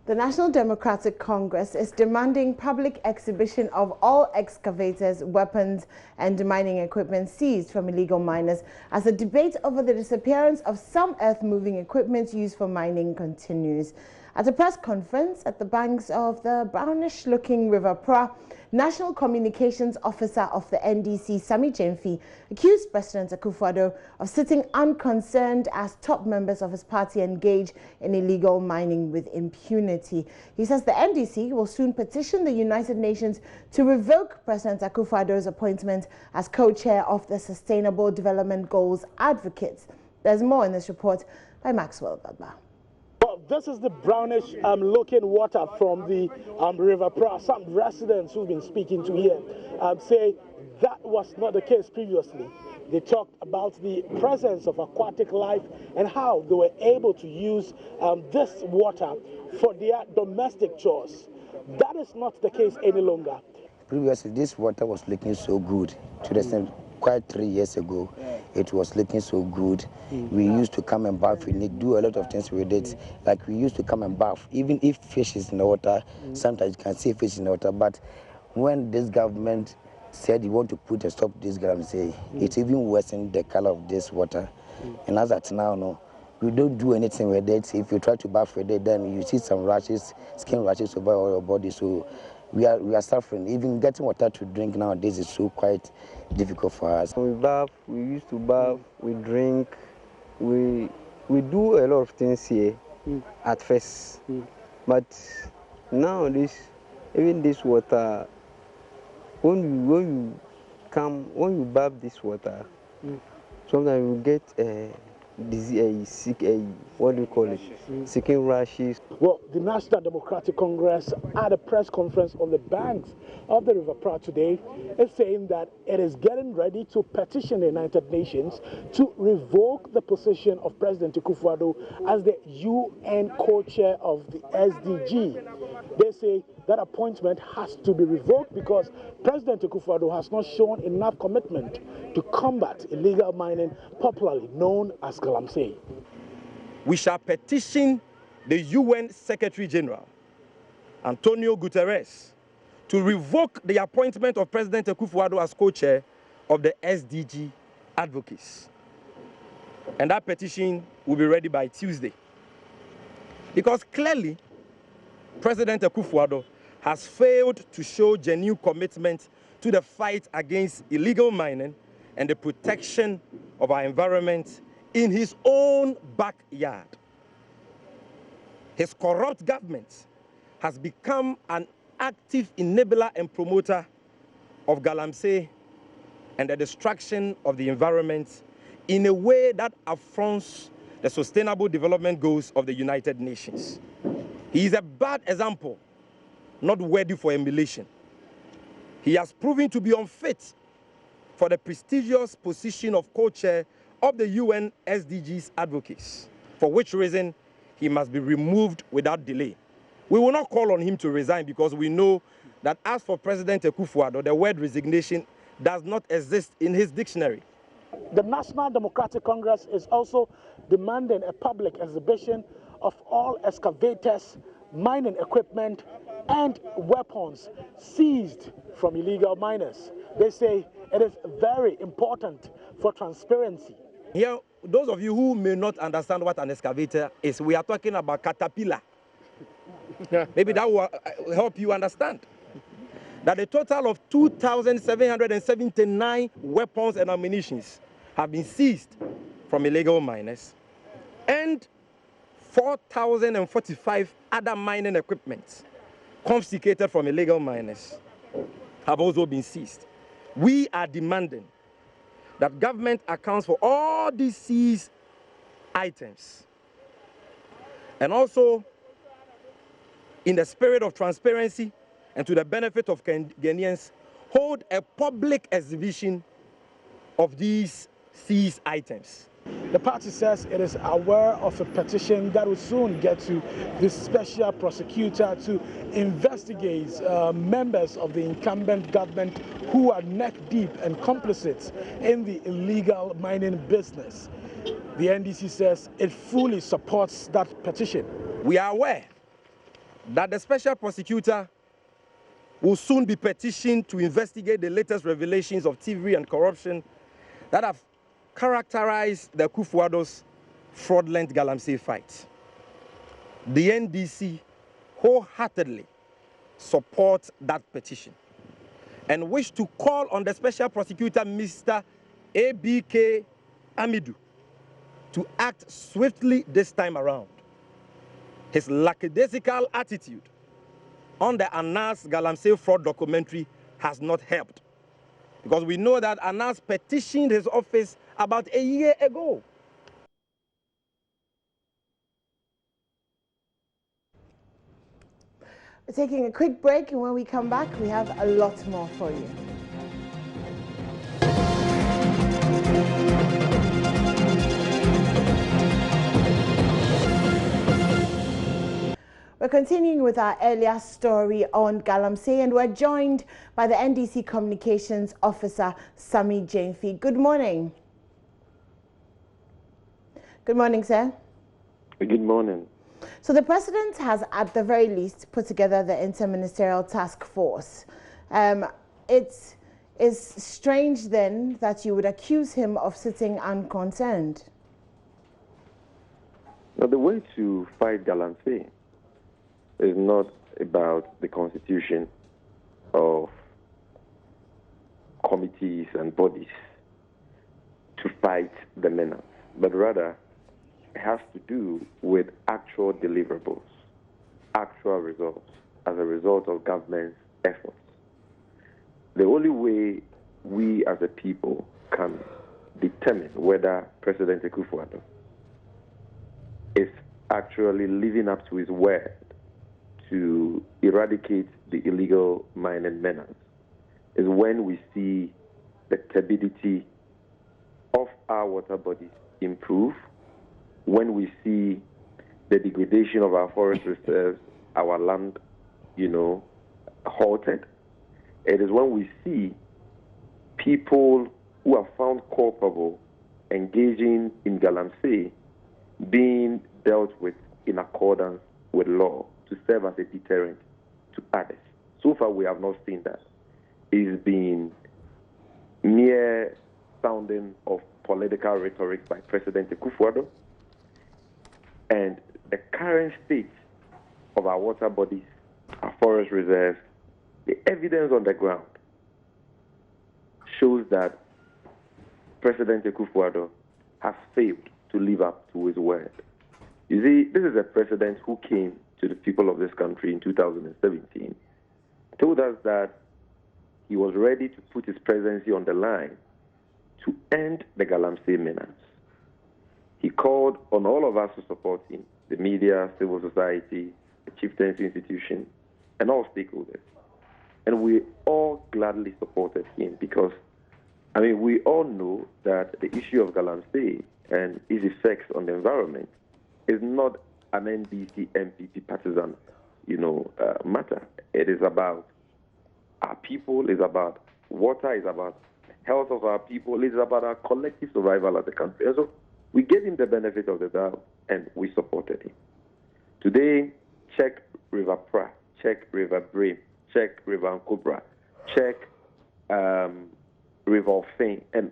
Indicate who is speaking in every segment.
Speaker 1: The National Democratic Congress is demanding public exhibition of all excavators, weapons and mining equipment seized from illegal miners as the debate over the disappearance of some earth-moving equipment used for mining continues. At a press conference at the banks of the brownish-looking River Pra, National Communications Officer of the NDC, Sammy Gyamfi, accused President Akuffo-Addo of sitting unconcerned as top members of his party engage in illegal mining with impunity. He says the NDC will soon petition the United Nations to revoke President Akuffo-Addo's appointment as co-chair of the Sustainable Development Goals Advocates. There's more in this report by Maxwell Baba.
Speaker 2: Well, this is the brownish looking water from the River Pra. Some residents who've been speaking to here say that was not the case previously. They talked about the presence of aquatic life and how they were able to use this water for their domestic chores. That is not the case any longer.
Speaker 3: Previously, this water was looking so good. To the extent, quite 3 years ago, it was looking so good. We used to come and bath with it, do a lot of things with it. Like we used to come and bath, even if fish is in the water, sometimes you can see fish in the water. But when this government said you want to put a stop to this galamsey, it even worsened the color of this water. And as at now, no, we don't do anything with it. If you try to bath with it, then you see some rashes, skin rashes over all your body. So we are suffering. Even getting water to drink nowadays is so quite difficult for us.
Speaker 4: We bath, we used to bath, we drink, we do a lot of things here at first. But now even this water, when you bath this water, sometimes you get what do you call it? Skin rashes.
Speaker 2: Well, the National Democratic Congress at a press conference on the banks of the River Pra today is saying that it is getting ready to petition the United Nations to revoke the position of President Akuffo-Addo as the UN co-chair of the SDG. They say that appointment has to be revoked because President Akuffo-Addo has not shown enough commitment to combat illegal mining, popularly known as galamsey.
Speaker 5: We shall petition the UN Secretary General, Antonio Guterres, to revoke the appointment of President Akuffo-Addo as co-chair of the SDG Advocates. And that petition will be ready by Tuesday. Because clearly, President Akuffo-Addo has failed to show genuine commitment to the fight against illegal mining and the protection of our environment in his own backyard. His corrupt government has become an active enabler and promoter of galamsey and the destruction of the environment in a way that affronts the Sustainable Development Goals of the United Nations. He is a bad example, not worthy for emulation. He has proven to be unfit for the prestigious position of co-chair of the UN SDGs Advocates, for which reason he must be removed without delay. We will not call on him to resign because we know that as for President Akuffo-Addo, the word resignation does not exist in his dictionary.
Speaker 2: The National Democratic Congress is also demanding a public exhibition of all excavators, mining equipment, and weapons seized from illegal miners. They say it is very important for transparency.
Speaker 5: Here, those of you who may not understand what an excavator is, we are talking about caterpillar. Maybe that will help you understand that a total of 2,779 weapons and ammunition have been seized from illegal miners, and 4,045 other mining equipment confiscated from illegal miners have also been seized. We are demanding that government accounts for all these seized items, and also in the spirit of transparency and to the benefit of Ghanaians, hold a public exhibition of these seized items.
Speaker 2: The party says it is aware of a petition that will soon get to the special prosecutor to investigate members of the incumbent government who are neck deep and complicit in the illegal mining business. The NDC says it fully supports that petition.
Speaker 5: We are aware that the special prosecutor will soon be petitioned to investigate the latest revelations of thievery and corruption that have characterized the Akuffo-Addo's fraudulent galamsey fight. The NDC wholeheartedly support that petition and wish to call on the special prosecutor, Mr. ABK Amidu, to act swiftly this time around. His lackadaisical attitude on the Anas galamsey fraud documentary has not helped, because we know that Anas petitioned his office about a year ago.
Speaker 1: We're taking a quick break, and when we come back, we have a lot more for you. We're continuing with our earlier story on galamsey, and we're joined by the NDC Communications Officer, Sammy Gyamfi. Good morning. Good morning, sir.
Speaker 6: Good morning.
Speaker 1: So the president has, at the very least, put together the interministerial task force. It is strange then that you would accuse him of sitting unconcerned.
Speaker 6: Now, the way to fight galamsey is not about the constitution of committees and bodies to fight the menace, but rather it has to do with actual deliverables, actual results as a result of government's efforts. The only way we as a people can determine whether President Akuffo-Addo is actually living up to his word to eradicate the illegal mining menace is when we see the turbidity of our water bodies improve, when we see the degradation of our forest reserves, our land, halted. It is when we see people who are found culpable engaging in galamsey being dealt with in accordance with law to serve as a deterrent to others. So far, we have not seen that. It's been mere sounding of political rhetoric by President Akuffo-Addo, and the current state of our water bodies, our forest reserves, the evidence on the ground shows that President Akuffo-Addo has failed to live up to his word. You see, this is a president who came to the people of this country in 2017, told us that he was ready to put his presidency on the line to end the galamsey menace. He called on all of us to support him, the media, civil society, the chieftaincy institution, and all stakeholders. And we all gladly supported him because, we all know that the issue of galamsey and its effects on the environment is not an NDC MPP partisan, matter. It is about our people, it's about water, it's about health of our people, it's about our collective survival as a country. And so we gave him the benefit of the doubt and we supported him. Today, check River Pra, check River Brame, check River Nkobra, check River Ofin, and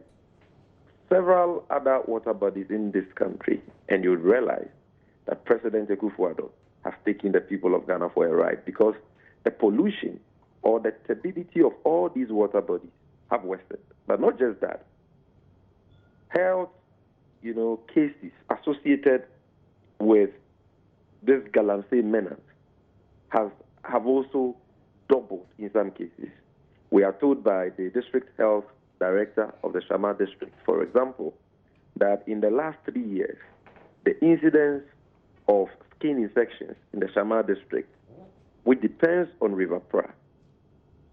Speaker 6: several other water bodies in this country, and you'll realize that President Akuffo-Addo has taken the people of Ghana for a ride, because the pollution or the turbidity of all these water bodies have worsened. But not just that. Health, cases associated with this galamsey menace have also doubled in some cases. We are told by the district health director of the Shama district, for example, that in the last 3 years, the incidence of skin infections in the Shama district, which depends on River Pra,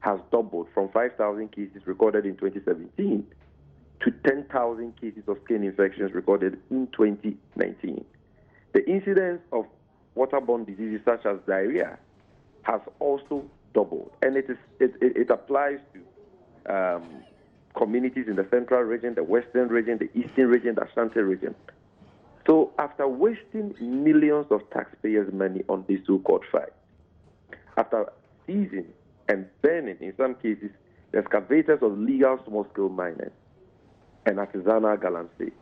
Speaker 6: has doubled from 5,000 cases recorded in 2017 to 10,000 cases of skin infections recorded in 2019. The incidence of waterborne diseases such as diarrhea has also doubled, and it applies to communities in the central region, the western region, the eastern region, the Ashanti region. So after wasting millions of taxpayers' money on this so-called fight, after seizing and burning, in some cases, the excavators of legal small-scale miners and artisanal galamsey,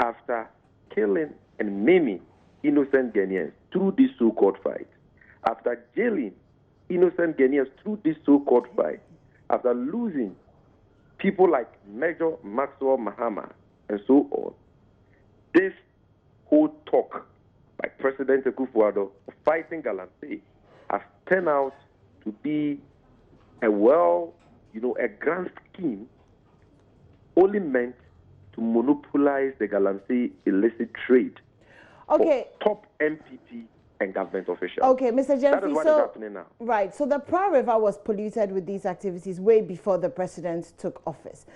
Speaker 6: after killing and maiming innocent Ghanaians through this so-called fight, after jailing innocent Ghanaians through this so-called fight, after losing people like Major Maxwell Mahama and so on, this whole talk by President Akuffo-Addo of fighting galamsey has turned out to be a grand scheme only meant to monopolize the galamsey illicit trade for top MPP and government officials.
Speaker 1: Okay, Mr. Gyamfi,
Speaker 6: that is what is happening now.
Speaker 1: Right, so the Pra River was polluted with these activities way before the president took office.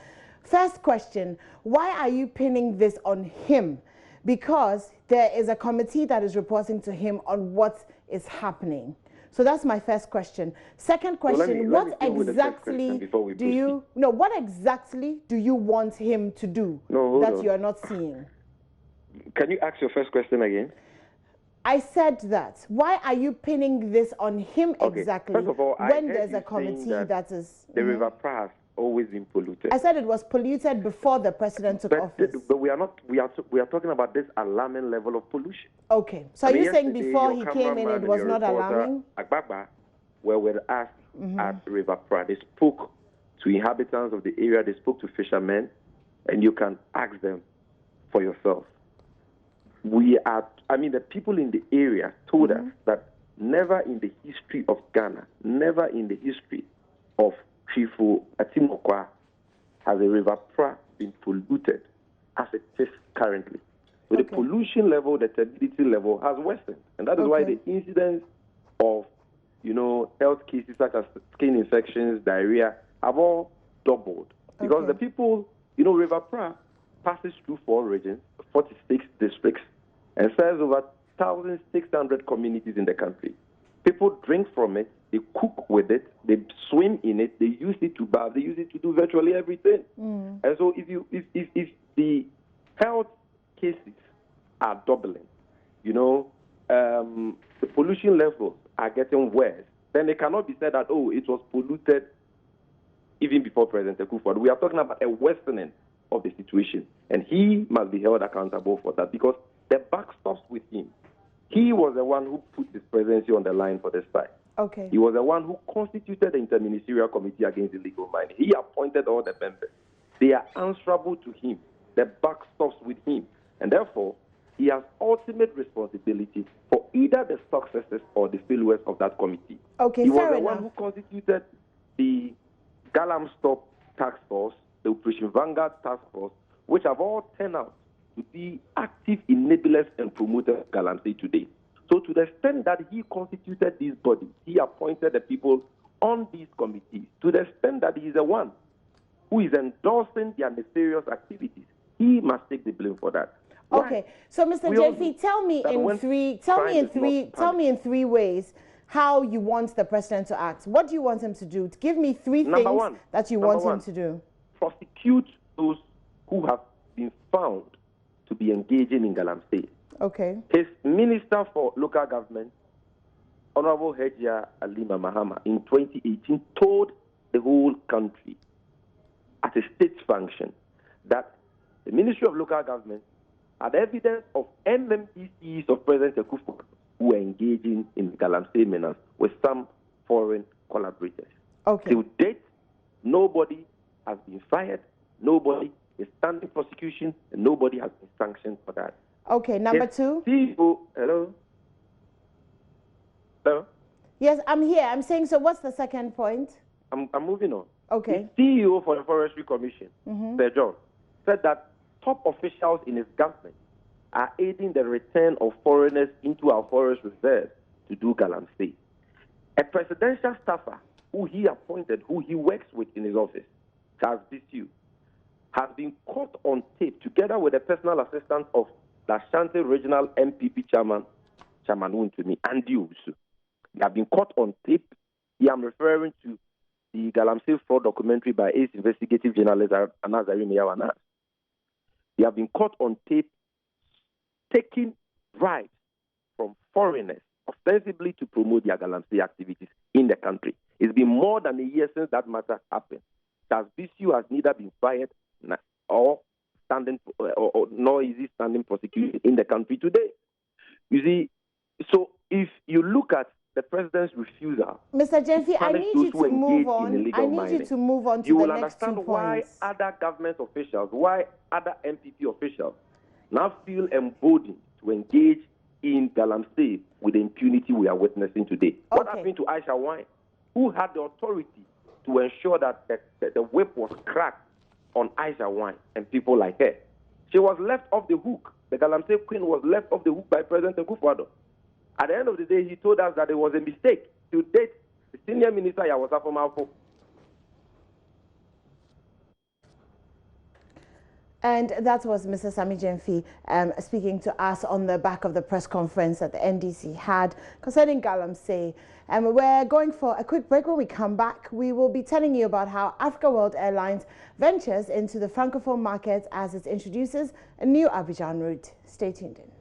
Speaker 1: First question, why are you pinning this on him? Because there is a committee that is reporting to him on what is happening. So that's my first question. Second question, what exactly do you want him to do that you are not seeing?
Speaker 6: Can you ask your first question again?
Speaker 1: I said that. Why are you pinning this on him exactly?
Speaker 6: First of all,
Speaker 1: when there's a committee that is...
Speaker 6: The River Pra has always been polluted.
Speaker 1: I said it was polluted before the president took office.
Speaker 6: But we are talking about this alarming level of pollution.
Speaker 1: Okay. So are you saying before he came in it was not alarming?
Speaker 6: Agbagba were asked at River Pra. They spoke to inhabitants of the area, they spoke to fishermen, and you can ask them for yourself. The people in the area told us that never in the history of Ghana, never in the history of Akuffo-Addo has a River Pra been polluted as it is currently. So the pollution level, the turbidity level has worsened. And that is why the incidence of, health cases such as skin infections, diarrhea, have all doubled. Because the people, River Pra passes through 4 regions, 46 districts, and serves over 1,600 communities in the country. People drink from it, they cook with it, they swim in it, they use it to bath, they use it to do virtually everything. And so if the health cases are doubling, the pollution levels are getting worse, then it cannot be said that, it was polluted even before President Akuffo-Addo. We are talking about a worsening of the situation, and he must be held accountable for that because the buck stops with him. He was the one who put his presidency on the line for this time. He was the one who constituted the Interministerial Committee Against Illegal Mining. He appointed all the members. They are answerable to him. The buck stops with him. And therefore, he has ultimate responsibility for either the successes or the failures of that committee. He was the one who constituted the Galam Stop Task Force, the Operation Vanguard Task Force, which have all turned out to be active enablers and promoters of galamsey today. So to the extent that he constituted these bodies, he appointed the people on these committees, to the extent that he is the one who is endorsing their nefarious activities, he must take the blame for that.
Speaker 1: So Mr. Gyamfi, tell me in three ways how you want the president to act. What do you want him to do? Give me 3 things that you want him to do.
Speaker 6: Prosecute those who have been found to be engaging in galamsey. His Minister for Local Government, Honorable Hejia Alima Mahama, in 2018 told the whole country at a state function that the Ministry of Local Government had evidence of MMPCs of President Akuffo who were engaging in galamsey menace with some foreign collaborators. Till date, nobody has been fired, nobody is standing prosecution, and nobody has been sanctioned for that.
Speaker 1: Number 2.
Speaker 6: CEO, hello? Hello?
Speaker 1: Yes, I'm here. I'm saying, so what's the second point?
Speaker 6: I'm moving on. The CEO for the Forestry Commission, Sir John, said that top officials in his government are aiding the return of foreigners into our forest reserves to do galamsey. A presidential staffer who he appointed, who he works with in his office, Charles Bisu, has been caught on tape together with the personal assistant of the Ashanti Regional MPP Chairman Wuntumi, Andy Usu. They have been caught on tape. Here I'm referring to the galamsey fraud documentary by ace investigative journalist Anazari Miyawana. They have been caught on tape taking bribes from foreigners of ostensibly to promote their galamsey activities in the country. It's been more than a year since that matter happened. Bisu has neither been fired or nor is he standing prosecuted in the country today. You see, so if you look at the president's refusal,
Speaker 1: Mr. Gyamfi, I need you to move on.
Speaker 6: You will understand why other government officials, why other MPP officials now feel emboldened to engage in galamsey with the impunity we are witnessing today. Okay. What happened to Aisha Wine, who had the authority to ensure that the whip was cracked on Aisha Wine and people like her? She was left off the hook. The galamsey queen was left off the hook by President Akuffo-Addo. At the end of the day, he told us that it was a mistake. To date, the senior minister, Akuffo-Addo.
Speaker 1: And that was Mr. Sammy Gyamfi speaking to us on the back of the press conference that the NDC had concerning galamsey. We're going for a quick break. When we come back, we will be telling you about how Africa World Airlines ventures into the Francophone market as it introduces a new Abidjan route. Stay tuned in.